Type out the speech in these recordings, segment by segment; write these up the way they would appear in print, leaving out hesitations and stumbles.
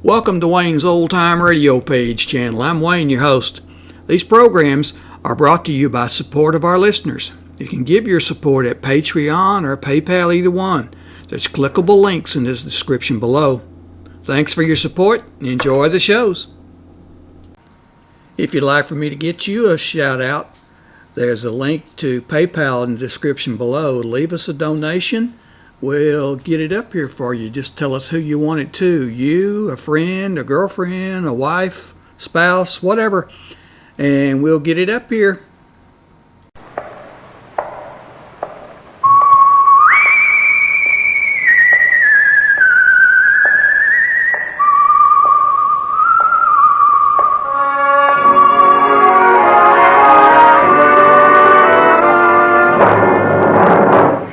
Welcome to Wayne's Old Time Radio Page channel. I'm Wayne, your host. These programs are brought to you by support of our listeners. You can give your support at Patreon or PayPal, either one. There's clickable links in the description below. Thanks for your support and enjoy the shows. If you'd like for me to get you a shout out, there's a link to PayPal in the description below. Leave us a donation. We'll get it up here for you. Just tell us who you want it to. You, a friend, a girlfriend, a wife, spouse, whatever. And we'll get it up here.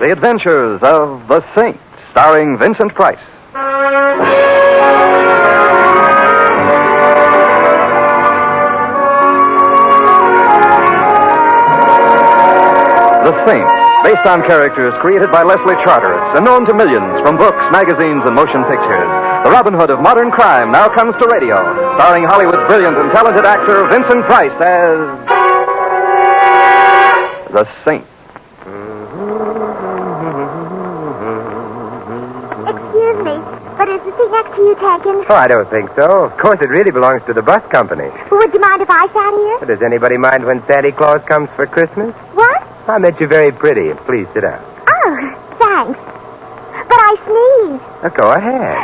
The Adventures of the Saint, starring Vincent Price. The Saint, based on characters created by Leslie Charteris and known to millions from books, magazines, and motion pictures. The Robin Hood of modern crime now comes to radio, starring Hollywood's brilliant and talented actor Vincent Price as the Saint. But is the seat next to you taken? Oh, I don't think so. Of course, it really belongs to the bus company. Well, would you mind if I sat here? Does anybody mind when Santa Claus comes for Christmas? What? I met you very pretty. Please sit down. Oh, thanks. But I sneezed. Go ahead.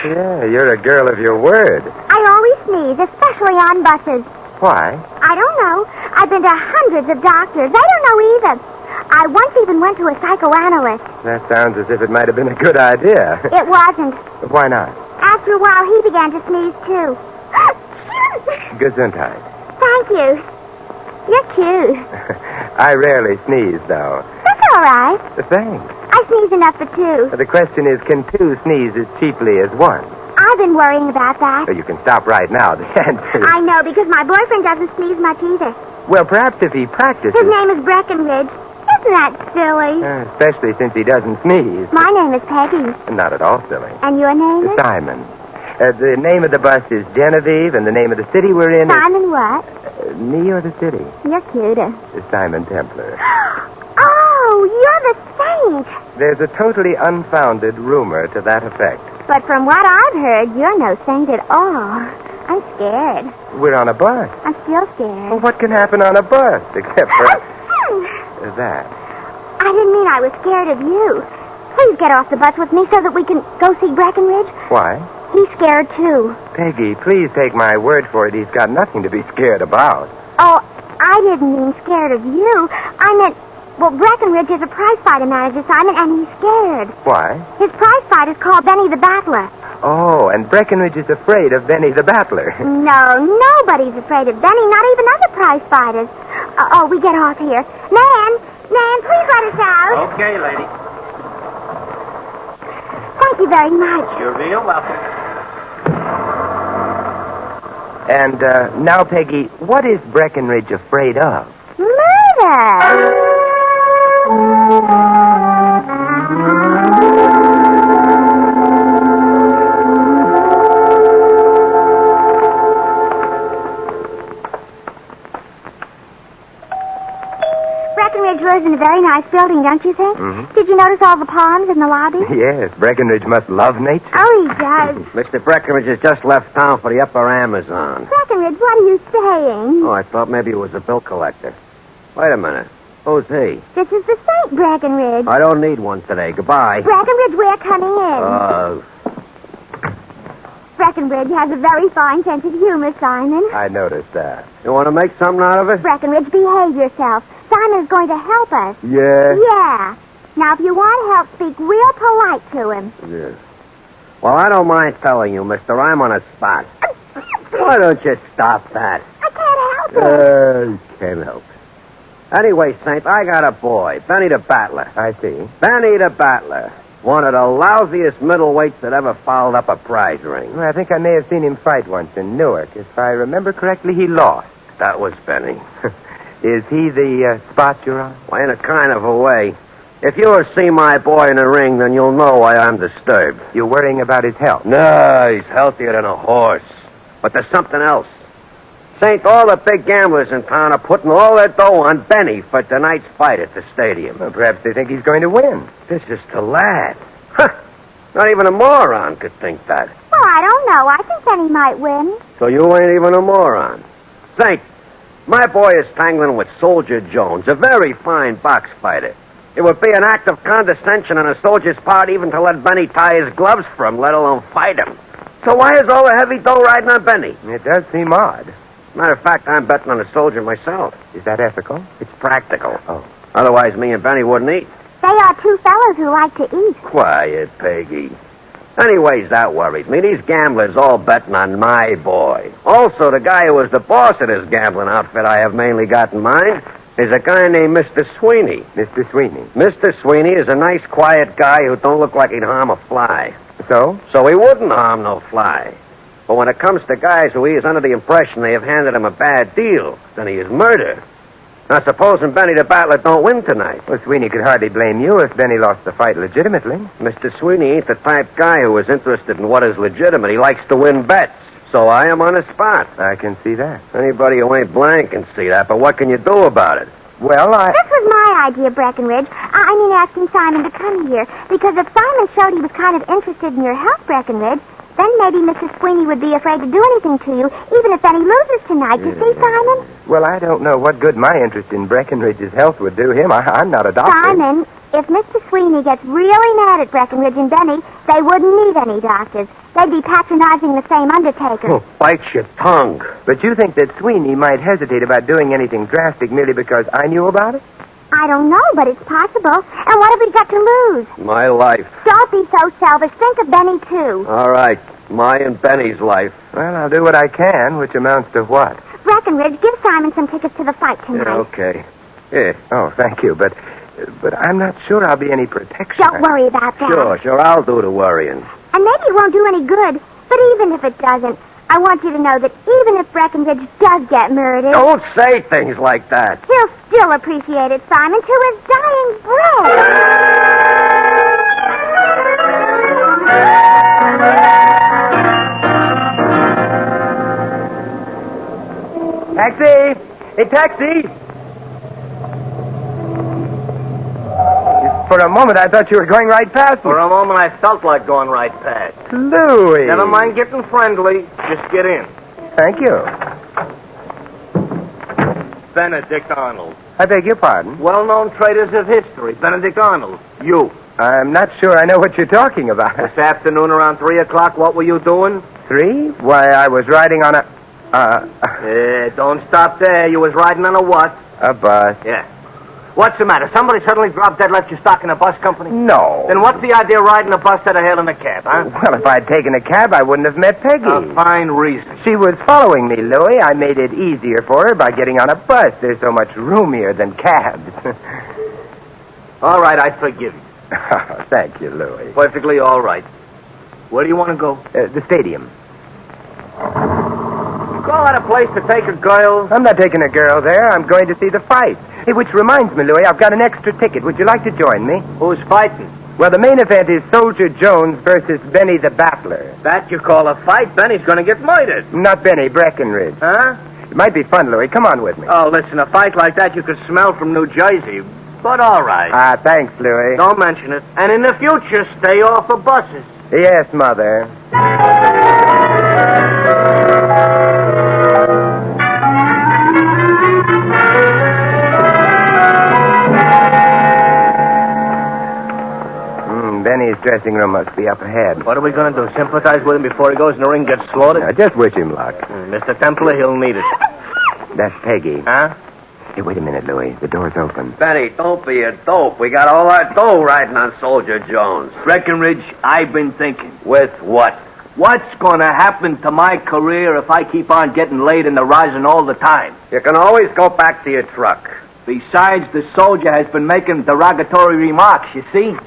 See? Yeah, you're a girl of your word. I always sneeze, especially on buses. Why? I don't know. I've been to hundreds of doctors. They don't know either. I once even went to a psychoanalyst. That sounds as if it might have been a good idea. It wasn't. Why not? After a while, he began to sneeze, too. Gesundheit. Thank you. You're cute. I rarely sneeze, though. That's all right. Thanks. I sneeze enough for two. The question is, can two sneeze as cheaply as one? I've been worrying about that. You can stop right now. The answer is... I know, because my boyfriend doesn't sneeze much either. Well, perhaps if he practices... His name is Breckenridge. Isn't that silly? Especially since he doesn't sneeze. My name is Peggy. Not at all silly. And your name is? Simon. The name of the bus is Genevieve, and the name of the city we're in Simon what? is... me or the city? You're cuter. Simon Templar. Oh, you're the saint. There's a totally unfounded rumor to that effect. But from what I've heard, you're no saint at all. I'm scared. We're on a bus. I'm still scared. Well, what can happen on a bus, except for... that. I didn't mean I was scared of you. Please get off the bus with me so that we can go see Breckenridge. Why? He's scared, too. Peggy, please take my word for it. He's got nothing to be scared about. Oh, I didn't mean scared of you. I meant, well, Breckenridge is a prize-fighter manager, Simon, and he's scared. Why? His prize fighter's called Benny the Battler. Oh, and Breckenridge is afraid of Benny the Battler. No, nobody's afraid of Benny, not even other prize fighters. We get off here. Nan, please let us out. Okay, lady. Thank you very much. You're real welcome. And now, Peggy, what is Breckenridge afraid of? Murder! Breckenridge lives in a very nice building, don't you think? Mm-hmm. Did you notice all the palms in the lobby? Yes, Breckenridge must love nature. Oh, he does. Mr. Breckenridge has just left town for the upper Amazon. Breckenridge, what are you saying? Oh, I thought maybe it was a bill collector. Wait a minute. Who's he? This is the Saint, Breckenridge. I don't need one today. Goodbye. Breckenridge, we're coming in. Breckenridge has a very fine sense of humor, Simon. I noticed that. You want to make something out of it? Breckenridge, behave yourself. Simon's going to help us. Yeah? Yeah. Now, if you want help, speak real polite to him. Yeah. Well, I don't mind telling you, mister. I'm on a spot. Why don't you stop that? I can't help it. Can't help it. Anyway, Saint, I got a boy, Benny the Battler. I see. Benny the Battler. One of the lousiest middleweights that ever fouled up a prize ring. Well, I think I may have seen him fight once in Newark. If I remember correctly, he lost. That was Benny. Is he the spot you're on? Well, in a kind of a way. If you see my boy in the ring, then you'll know why I'm disturbed. You're worrying about his health. No, he's healthier than a horse. But there's something else. Saint, all the big gamblers in town are putting all their dough on Benny for tonight's fight at the stadium. Well, perhaps they think he's going to win. This is the lad. Huh. Not even a moron could think that. Well, I don't know. I think Benny might win. So you ain't even a moron. Saint, my boy is tangling with Soldier Jones, a very fine box fighter. It would be an act of condescension on a soldier's part even to let Benny tie his gloves for him, let alone fight him. So why is all the heavy dough riding on Benny? It does seem odd. Matter of fact, I'm betting on the soldier myself. Is that ethical? It's practical. Oh. Otherwise, me and Benny wouldn't eat. They are two fellows who like to eat. Quiet, Peggy. Anyways, that worries me. These gamblers all betting on my boy. Also, the guy who was the boss of this gambling outfit I have mainly got in mind is a guy named Mr. Sweeney. Mr. Sweeney. Mr. Sweeney is a nice, quiet guy who don't look like he'd harm a fly. So? So he wouldn't harm no fly. But when it comes to guys who he is under the impression they have handed him a bad deal, then he is murder. Now, supposing Benny the Battler don't win tonight. Well, Sweeney could hardly blame you if Benny lost the fight legitimately. Mr. Sweeney ain't the type guy who is interested in what is legitimate. He likes to win bets. So I am on the spot. I can see that. Anybody who ain't blind can see that, but what can you do about it? Well, This was my idea, Breckenridge. I mean, asking Simon to come here. Because if Simon showed he was kind of interested in your health, Breckenridge, then maybe Mrs. Sweeney would be afraid to do anything to you, even if Benny loses tonight. You see, Simon? Well, I don't know what good my interest in Breckenridge's health would do him. I'm not a doctor. Simon, if Mr. Sweeney gets really mad at Breckenridge and Benny, they wouldn't need any doctors. They'd be patronizing the same undertaker. Oh, bite your tongue. But you think that Sweeney might hesitate about doing anything drastic merely because I knew about it? I don't know, but it's possible. And what have we got to lose? My life. Don't be so selfish. Think of Benny, too. All right. My and Benny's life. Well, I'll do what I can, which amounts to what? Breckenridge, give Simon some tickets to the fight tonight. Yeah, okay. Yeah. Oh, thank you, but I'm not sure I'll be any protection. Don't worry about that. Sure. I'll do the worrying. And maybe it won't do any good. But even if it doesn't, I want you to know that even if Breckenridge does get murdered... Don't say things like that. He'll still appreciate it, Simon, to his dying breath. Taxi! Hey, taxi! For a moment, I thought you were going right past me. For a moment, I felt like going right past. Louis! Never mind getting friendly. Just get in. Thank you. Benedict Arnold. I beg your pardon? Well-known traders of history. Benedict Arnold. You. I'm not sure I know what you're talking about. This afternoon around 3 o'clock, what were you doing? 3? Why, I was riding on Don't stop there. You was riding on a what? a bus. Yeah. What's the matter? Somebody suddenly dropped dead, left you stuck in a bus company? No. Then what's the idea of riding a bus instead of hailing a cab, huh? Well, if I'd taken a cab, I wouldn't have met Peggy. A fine reason. She was following me, Louis. I made it easier for her by getting on a bus. They're so much roomier than cabs. All right, I forgive you. Thank you, Louis. Perfectly all right. Where do you want to go? The stadium. You call that a place to take a girl? I'm not taking a girl there. I'm going to see the fight. Hey, which reminds me, Louis, I've got an extra ticket. Would you like to join me? Who's fighting? Well, the main event is Soldier Jones versus Benny the Battler. That you call a fight? Benny's going to get murdered. Not Benny, Breckenridge. Huh? It might be fun, Louis. Come on with me. Oh, listen, a fight like that you could smell from New Jersey. But all right. Thanks, Louis. Don't mention it. And in the future, stay off of buses. Yes, Mother. Benny's dressing room must be up ahead. What are we going to do? Sympathize with him before he goes in the ring and gets slaughtered? Now, just wish him luck. Mr. Templar, he'll need it. That's Peggy. Huh? Hey, wait a minute, Louis. The door's open. Benny, don't be a dope. We got all that dough riding on Soldier Jones. Breckenridge, I've been thinking. With what? What's going to happen to my career if I keep on getting laid in the rosin all the time? You can always go back to your truck. Besides, the soldier has been making derogatory remarks, you see?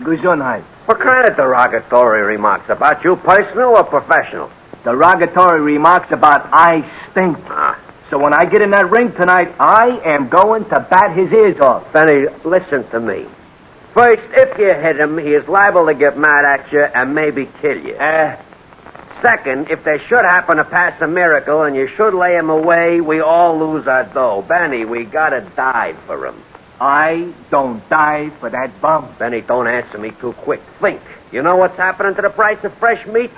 Gesundheit. What kind of derogatory remarks? About you personal or professional? Derogatory remarks about I stink. So when I get in that ring tonight, I am going to bat his ears off. Benny, listen to me. First, if you hit him, he is liable to get mad at you and maybe kill you. Second, if there should happen to pass a miracle and you should lay him away, we all lose our dough. Benny, we gotta die for him. I don't die for that bum. Benny, don't answer me too quick. Think. You know what's happening to the price of fresh meat?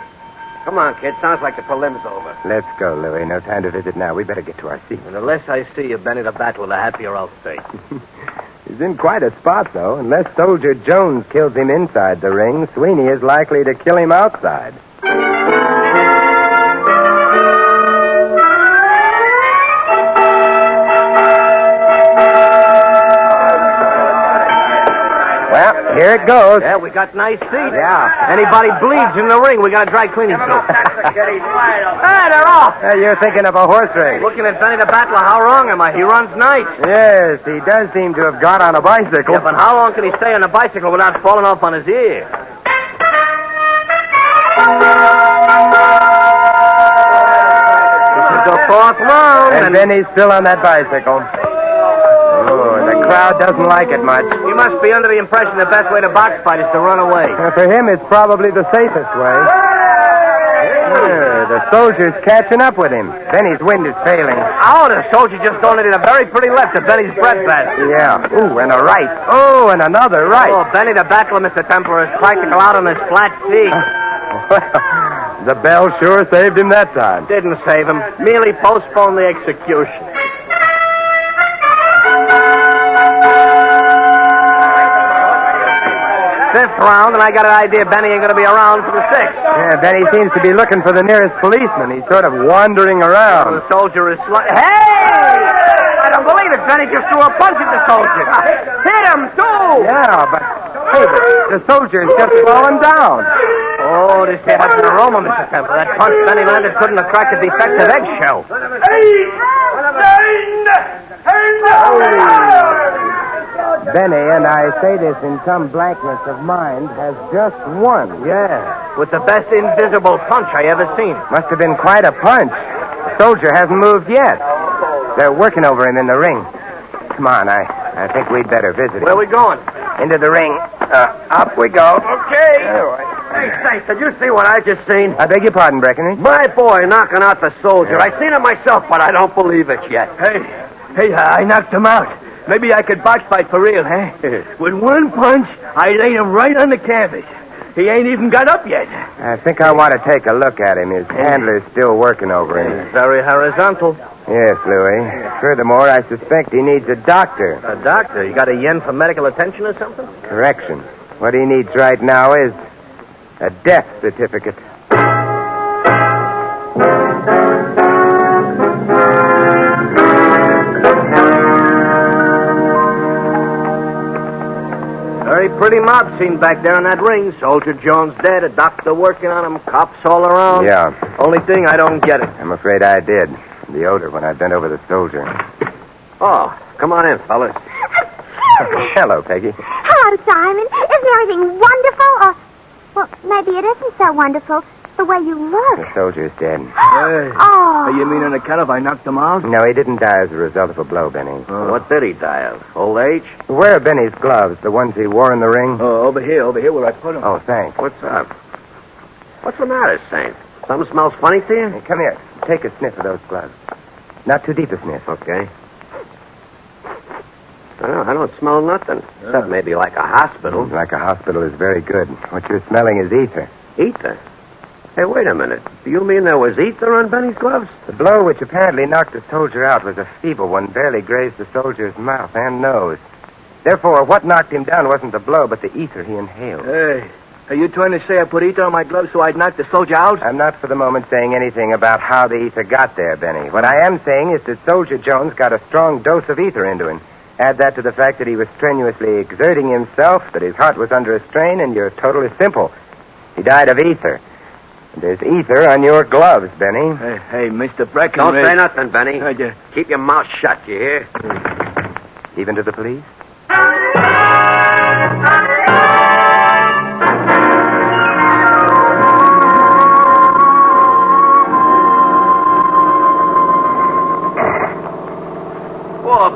Come on, kid. Sounds like the prelim's over. Let's go, Louie. No time to visit now. We better get to our seats. And the less I see you, Benny, the battle, the happier I'll stay. He's in quite a spot, though. Unless Soldier Jones kills him inside the ring, Sweeney is likely to kill him outside. Well, here it goes. Yeah, we got nice seats. Yeah. Anybody bleeds in the ring, we got a dry cleaning crew. Hey, they're off. You're thinking of a horse race. Looking at Benny the Battler, how wrong am I? He runs nice. Yes, he does seem to have got on a bicycle. Yeah, but how long can he stay on a bicycle without falling off on his ear? This is the fourth round. And then he's still on that bicycle. Oh, and the crowd doesn't like it much. He must be under the impression the best way to box fight is to run away. For him, it's probably the safest way. The soldier's catching up with him. Benny's wind is failing. Oh, the soldier just donated a very pretty left to Benny's breadbasket. Yeah. Ooh, and a right. Oh, and another right. Oh, Benny the Battler, Mr. Templar, is practical out on his flat feet. The bell sure saved him that time. Didn't save him. Merely postponed the execution. Fifth round, and I got an idea Benny ain't going to be around for the sixth. Yeah, Benny seems to be looking for the nearest policeman. He's sort of wandering around. The soldier is Hey! I don't believe it. Benny just threw a punch at the soldier. Hit him, too! Yeah, but the soldier's just fallen down. Oh, this here has an aroma, Mr. Templar. That punch Benny landed couldn't have cracked a defective eggshell. Benny, and I say this in some blankness of mind, has just won. Yeah, with the best invisible punch I ever seen. Must have been quite a punch. The soldier hasn't moved yet. They're working over him in the ring. Come on, I think we'd better visit him. Where are we going? Into the ring. Up we go. Okay. Hey, Saint, did you see what I just seen? I beg your pardon, Breckenridge. My boy knocking out the soldier. I seen it myself, but I don't believe it yet. Hey, I knocked him out. Maybe I could box fight for real, huh? With one punch, I laid him right on the canvas. He ain't even got up yet. I think I want to take a look at him. His handler's still working over him. Very horizontal. Yes, Louis. Furthermore, I suspect he needs a doctor. A doctor? You got a yen for medical attention or something? Correction. What he needs right now is a death certificate. Very pretty mob scene back there in that ring. Soldier Jones dead, a doctor working on him, cops all around. Yeah. Only thing, I don't get it. I'm afraid I did. The odor when I bent over the soldier. Oh, come on in, fellas. Hello, Peggy. Hello, Simon. Isn't everything wonderful? Or, well, maybe it isn't so wonderful. The way you look. The soldier's dead. Oh. You mean on account of I knocked him out? No, he didn't die as a result of a blow, Benny. What did he die of? Old age? Where are Benny's gloves? The ones he wore in the ring? Oh, over here where I put him. Oh, thanks. What's up? What's the matter, Saint? Something smells funny to you? Hey, come here. Take a sniff of those gloves. Not too deep a sniff. Okay. I don't smell nothing. Except maybe like a hospital. Like a hospital is very good. What you're smelling is ether. Ether? Hey, wait a minute. Do you mean there was ether on Benny's gloves? The blow which apparently knocked the soldier out was a feeble one, barely grazed the soldier's mouth and nose. Therefore, what knocked him down wasn't the blow, but the ether he inhaled. Hey, are you trying to say I put ether on my gloves so I'd knock the soldier out? I'm not for the moment saying anything about how the ether got there, Benny. What I am saying is that Soldier Jones got a strong dose of ether into him. Add that to the fact that he was strenuously exerting himself, that his heart was under a strain, and your total is simple. He died of ether. And there's ether on your gloves, Benny. Hey, Mr. Breckenridge. Don't say nothing, Benny. Yeah. Keep your mouth shut, you hear? Even to the police?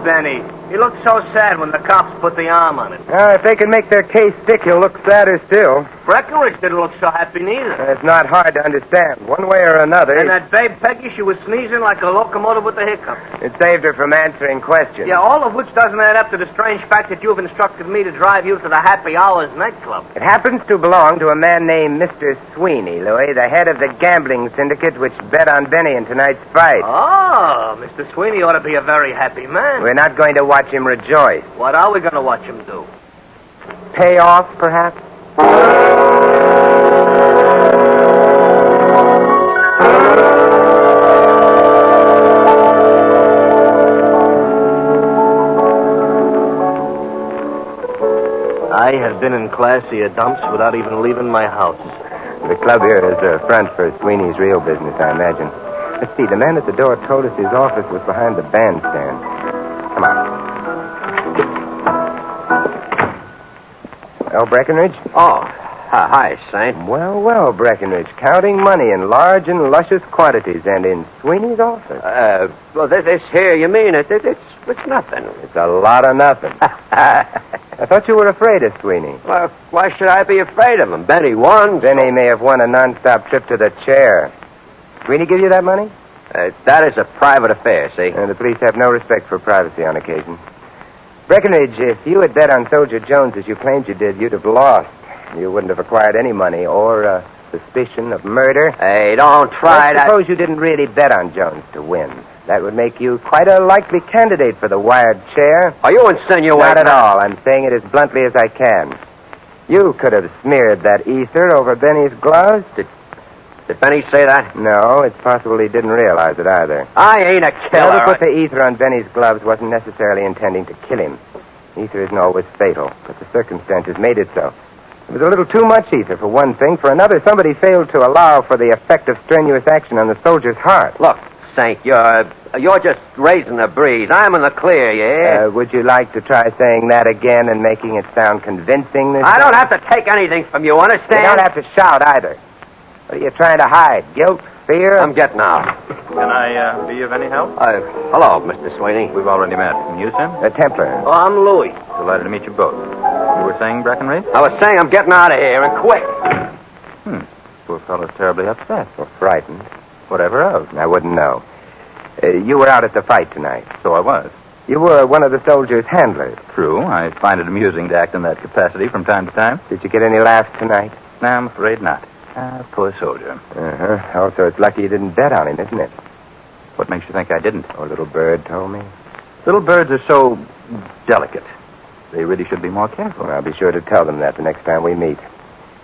Benny. He looked so sad when the cops put the arm on him. If they can make their case stick, he'll look sadder still. Breckenridge didn't look so happy neither. It's not hard to understand. One way or another, And that babe Peggy, she was sneezing like a locomotive with the hiccups. it saved her from answering questions. Yeah, all of which doesn't add up to the strange fact that you've instructed me to drive you to the Happy Hours nightclub. It happens to belong to a man named Mr. Sweeney, Louis, the head of the gambling syndicate which bet on Benny in tonight's fight. Oh, Mr. Sweeney ought to be a very happy man. We're not going to watch him rejoice. What are we going to watch him do? Pay off, perhaps? I have been in classier dumps without even leaving my house. The club here is a front for Sweeney's real business, I imagine. Let's see, the man at the door told us his office was behind the bandstand. Come on. Well, Breckenridge? Oh, hi, Saint. Well, Breckenridge. Counting money in large and luscious quantities and in Sweeney's office. Well, this here, you mean it's nothing. It's a lot of nothing. I thought you were afraid of Sweeney. Well, why should I be afraid of him? Benny won. Benny may have won a non-stop trip to the chair. Sweeney give you that money? That is a private affair, see? The police have no respect for privacy on occasion. Breckenridge, if you had bet on Soldier Jones as you claimed you did, you'd have lost. You wouldn't have acquired any money or suspicion of murder. Hey, don't try I suppose you didn't really bet on Jones to win. That would make you quite a likely candidate for the wired chair. Are you insinuating? Not at all. I'm saying it as bluntly as I can. You could have smeared that ether over Benny's gloves. Did Benny say that? No, it's possible he didn't realize it either. I ain't a killer. Whoever put the ether on Benny's gloves wasn't necessarily intending to kill him. Ether isn't always fatal, but the circumstances made it so. It was a little too much ether, for one thing. For another, somebody failed to allow for the effect of strenuous action on the soldier's heart. Look, Saint, you're just raising the breeze. I'm in the clear, yeah? Would you like to try saying that again and making it sound convincing this I time? don't have to take anything from you, understand? You don't have to shout either. What are you trying to hide? Guilt? Fear? I'm getting out. Can I be of any help? Hello, Mr. Sweeney. We've already met. And you, Sim? A Templar. Oh, I'm Louis. Delighted to meet you both. You were saying, Breckenridge? I was saying I'm getting out of here, and quick. Poor fellow's terribly upset. Or frightened. Whatever of. I wouldn't know. You were out at the fight tonight. So I was. You were one of the soldiers' handlers. True. I find it amusing to act in that capacity from time to time. Did you get any laughs tonight? No, I'm afraid not. Poor soldier. Uh-huh. Also, it's lucky you didn't bet on him, isn't it? What makes you think I didn't? Oh, little bird told me. Little birds are so delicate. They really should be more careful. Well, I'll be sure to tell them that the next time we meet.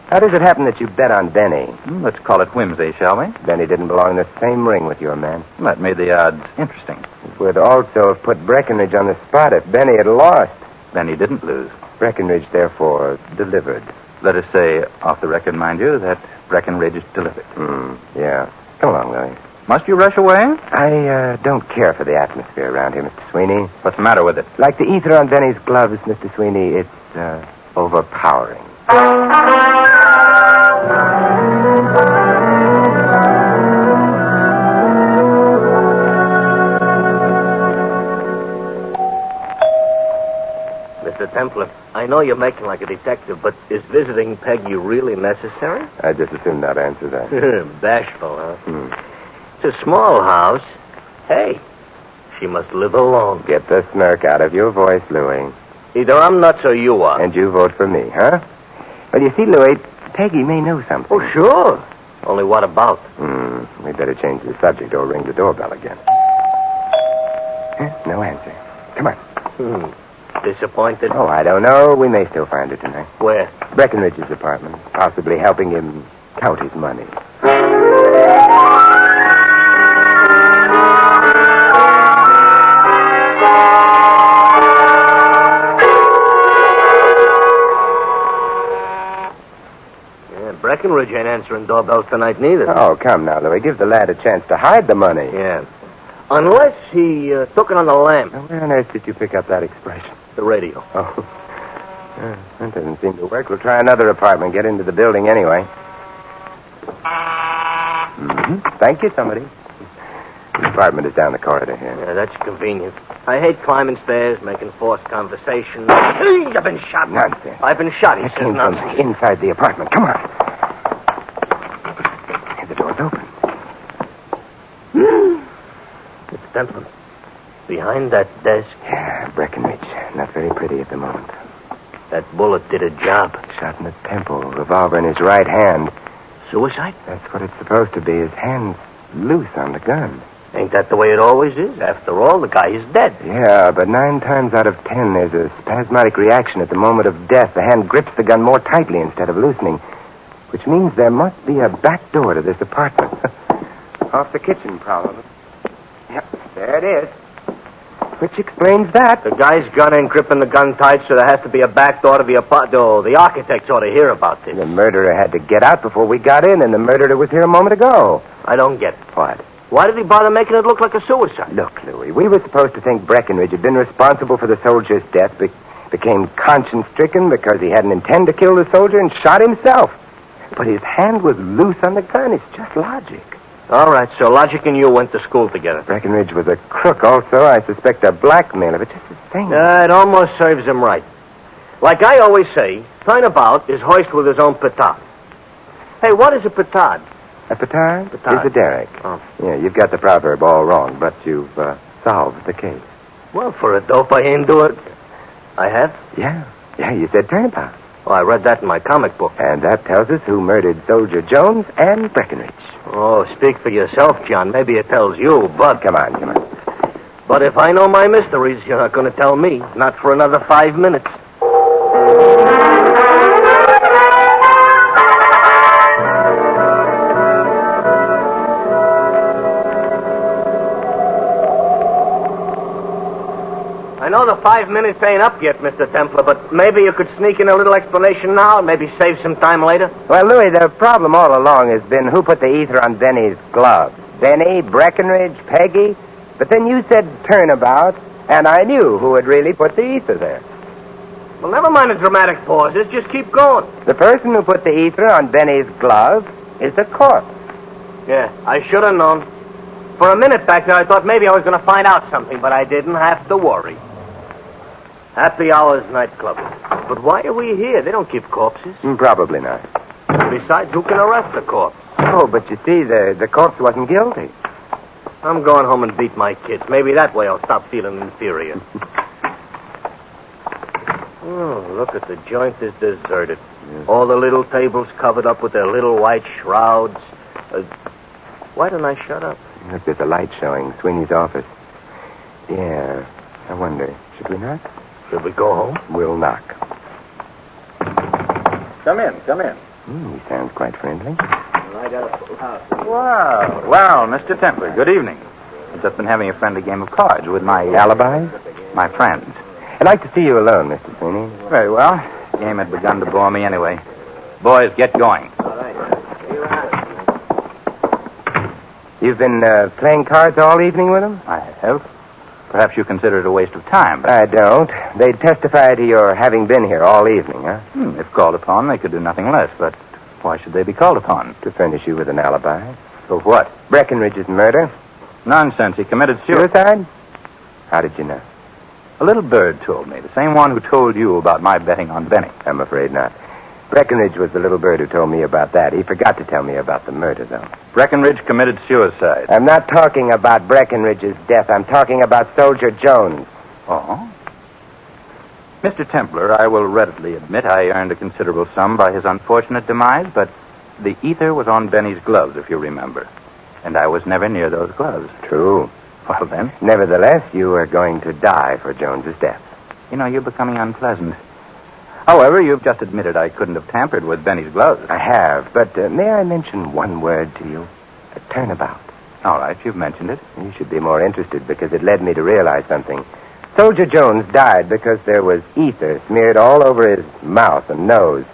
How does it happen that you bet on Benny? Let's call it whimsy, shall we? Benny didn't belong in the same ring with your man. That made the odds interesting. It would also have put Breckenridge on the spot if Benny had lost. Benny didn't lose. Breckenridge, therefore, delivered. Let us say, off the record, mind you, that Breckenridge delivered. Yeah. Come along, Louis. Must you rush away? I don't care for the atmosphere around here, Mr. Sweeney. What's the matter with it? Like the ether on Benny's gloves, Mr. Sweeney, it's overpowering. Mr. Templar, I know you're making like a detective, but is visiting Peggy really necessary? I just assumed not answer that. Bashful, huh? It's a small house. Hey, she must live alone. Get the smirk out of your voice, Louis. Either I'm nuts or you are. And you vote for me, huh? Well, you see, Louis, Peggy may know something. Oh, sure. Only what about? We better change the subject or ring the doorbell again. No answer. Come on. Disappointed? Oh, I don't know. We may still find her tonight. Where? Breckenridge's apartment. Possibly helping him count his money. Breckenridge ain't answering doorbells tonight neither. Oh, come now, Louis. Give the lad a chance to hide the money. Yeah. Unless he took it on the lamp. Now, where on earth did you pick up that expression? The radio. Oh. That doesn't seem to work. We'll try another apartment. Get into the building anyway. Thank you, somebody. The apartment is down the corridor here. Yeah, that's convenient. I hate climbing stairs, making forced conversation. I've been shot. Nonsense. I've been shot, he It says came from nonsense. inside the apartment. Come on. The door's open. It's Templar. Behind that desk, Yeah, Breckenridge. Not very pretty at the moment. that bullet did a job. Shot in the temple, revolver in his right hand. Suicide? That's what it's supposed to be. His hand's loose on the gun. Ain't that the way it always is? After all, the guy is dead. Yeah, but 9 times out of 10, there's a spasmodic reaction at the moment of death. The hand grips the gun more tightly instead of loosening, which means there must be a back door to this apartment. Off the kitchen, probably. Yep, there it is. Which explains that. The guy's gun ain't gripping the gun tight, so there has to be a back door to the apartment. Oh, the architects ought to hear about this. The murderer had to get out before we got in, and the murderer was here a moment ago. I don't get it. What? Why did he bother making it look like a suicide? Look, Louis, we were supposed to think Breckenridge had been responsible for the soldier's death, became conscience-stricken because he hadn't intended to kill the soldier and shot himself. But his hand was loose on the gun. It's just logic. All right, so Logic and you went to school together. Breckenridge was a crook also. I suspect a blackmailer, but just the same. It almost serves him right. Like I always say, turnabout is hoist with his own petard. Hey, what is a petard? A petard? Petard. Is a derrick. Oh. Yeah, you've got the proverb all wrong, but you've solved the case. Well, for a dope, I ain't do it. I have? Yeah, you said turnabout. Well, I read that in my comic book. And that tells us who murdered Soldier Jones and Breckenridge. Oh, speak for yourself, John. Maybe it tells you, but... Come on. But if I know my mysteries, you're not going to tell me. Not for another 5 minutes. I know the 5 minutes ain't up yet, Mr. Templar, but maybe you could sneak in a little explanation now and maybe save some time later. Well, Louis, the problem all along has been who put the ether on Benny's gloves. Benny, Breckenridge, Peggy. But then you said turnabout, and I knew who had really put the ether there. Well, never mind the dramatic pauses. Just keep going. The person who put the ether on Benny's glove is the corpse. Yeah, I should have known. For a minute back there, I thought maybe I was going to find out something, but I didn't have to worry. Happy Hours nightclub. But why are we here? They don't keep corpses. Probably not. Besides, who can arrest a corpse? Oh, but you see, the corpse wasn't guilty. I'm going home and beat my kids. Maybe that way I'll stop feeling inferior. Oh, look at the joint is deserted. All the little tables covered up with their little white shrouds. Why didn't I shut up? Look, there's a light showing Sweeney's office. Yeah, I wonder, should we knock? Should we go home? We'll knock. Come in. He sounds quite friendly. I got a full house. Well, Mr. Templar, good evening. I've just been having a friendly game of cards with my Alibi? my friends. I'd like to see you alone, Mr. Sweeney. Very well. The game had begun to bore me anyway. Boys, get going. You've been playing cards all evening with them? I have. Perhaps you consider it a waste of time. I don't. They'd testify to your having been here all evening, huh? If called upon, they could do nothing less. But why should they be called upon? To furnish you with an alibi. For what? Breckenridge's murder. Nonsense. He committed suicide. Suicide? How did you know? A little bird told me. The same one who told you about my betting on Benny. I'm afraid not. Breckenridge was the little bird who told me about that. He forgot to tell me about the murder, though. Breckenridge committed suicide. I'm not talking about Breckenridge's death. I'm talking about Soldier Jones. Oh? Mr. Templar, I will readily admit I earned a considerable sum by his unfortunate demise, but the ether was on Benny's gloves, if you remember. And I was never near those gloves. True. Well, then, Nevertheless, you are going to die for Jones's death. you know, you're becoming unpleasant. However, you've just admitted I couldn't have tampered with Benny's gloves. I have, but may I mention one word to you? A turnabout. All right, you've mentioned it. You should be more interested because it led me to realize something. Soldier Jones died because there was ether smeared all over his mouth and nose.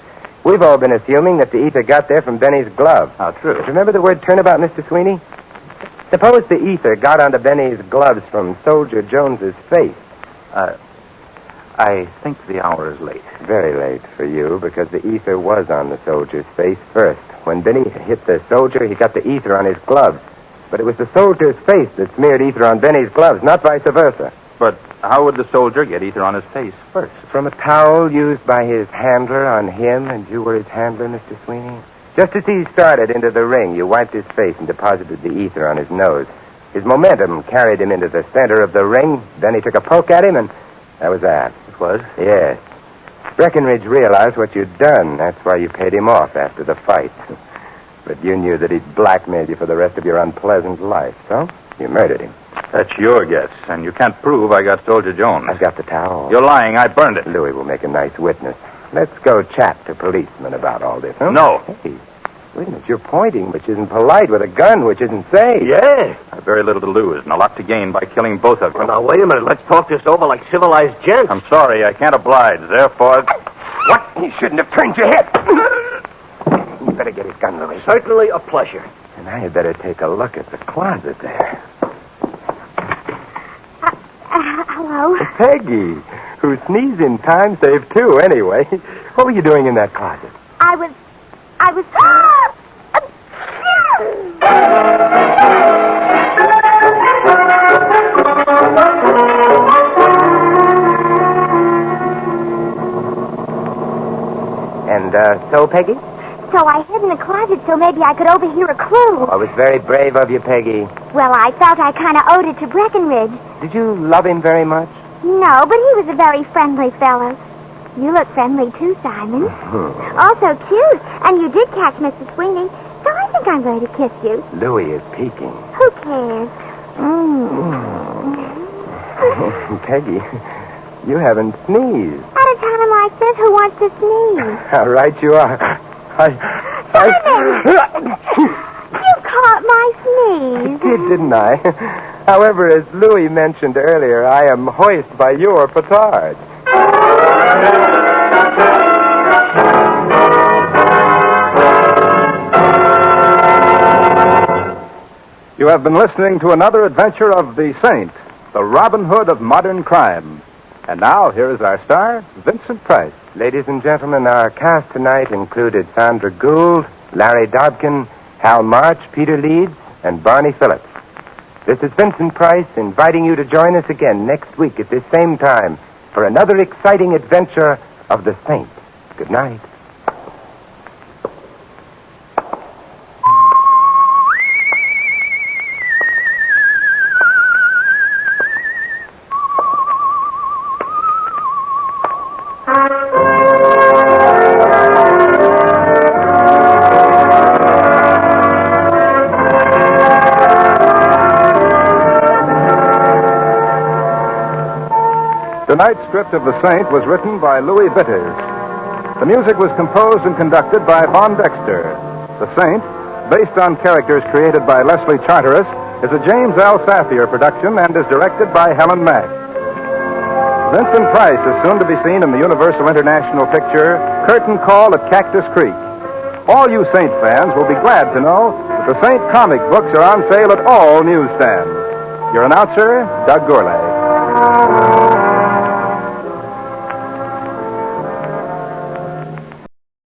We've all been assuming that the ether got there from Benny's glove. How true. But remember the word turnabout, Mr. Sweeney? Suppose the ether got onto Benny's gloves from Soldier Jones's face. I think the hour is late. Very late for you, because the ether was on the soldier's face first. When Benny hit the soldier, he got the ether on his gloves. But it was the soldier's face that smeared ether on Benny's gloves, not vice versa. but how would the soldier get ether on his face first? From a towel used by his handler on him, and you were his handler, Mr. Sweeney? Just as he started into the ring, you wiped his face and deposited the ether on his nose. His momentum carried him into the center of the ring. Then he took a poke at him, and that was that. It was? Yes. Breckenridge realized what you'd done. That's why you paid him off after the fight. But you knew that he'd blackmailed you for the rest of your unpleasant life, so you murdered him. That's your guess, and you can't prove I got Soldier Jones. I've got the towel. You're lying. I burned it. Louis will make a nice witness. Let's go chat to policemen about all this, huh? No. Hey, wait a minute. You're pointing, which isn't polite, with a gun, which isn't safe. Yeah. I've very little to lose and a lot to gain by killing both of you. Well, now, wait a minute. Let's talk this over like civilized gents. I'm sorry. I can't oblige. Therefore... What? You shouldn't have turned your head. You better get his gun, Louis. Certainly a pleasure. And I had better take a look at the closet there. Hello? Peggy, who sneezed in time saved two, anyway. What were you doing in that closet? I was... And, so, Peggy? So I hid in the closet so maybe I could overhear a clue. Oh, it was very brave of you, Peggy. Well, I felt I kind of owed it to Breckenridge. Did you love him very much? No, but he was a very friendly fellow. You look friendly, too, Simon. Also cute. And you did catch Mr. Sweeney, so I think I'm going to kiss you. Louis is peeking. Who cares? Peggy, you haven't sneezed. At a time like this, who wants to sneeze? How right you are. Simon! You caught my sneeze. I did, didn't I? However, as Louis mentioned earlier, I am hoist by your petard. You have been listening to another adventure of the Saint, the Robin Hood of modern crime. And now, here is our star, Vincent Price. Ladies and gentlemen, our cast tonight included Sandra Gould, Larry Dobkin, Hal March, Peter Leeds, and Barney Phillips. This is Vincent Price inviting you to join us again next week at this same time for another exciting adventure of the Saint. Good night. Tonight's script of The Saint was written by Louis Vitters. The music was composed and conducted by Von Dexter. The Saint, based on characters created by Leslie Charteris, is a James L. Safier production and is directed by Helen Mack. Vincent Price is soon to be seen in the Universal International picture Curtain Call at Cactus Creek. All you Saint fans will be glad to know that the Saint comic books are on sale at all newsstands. Your announcer, Doug Gourlay.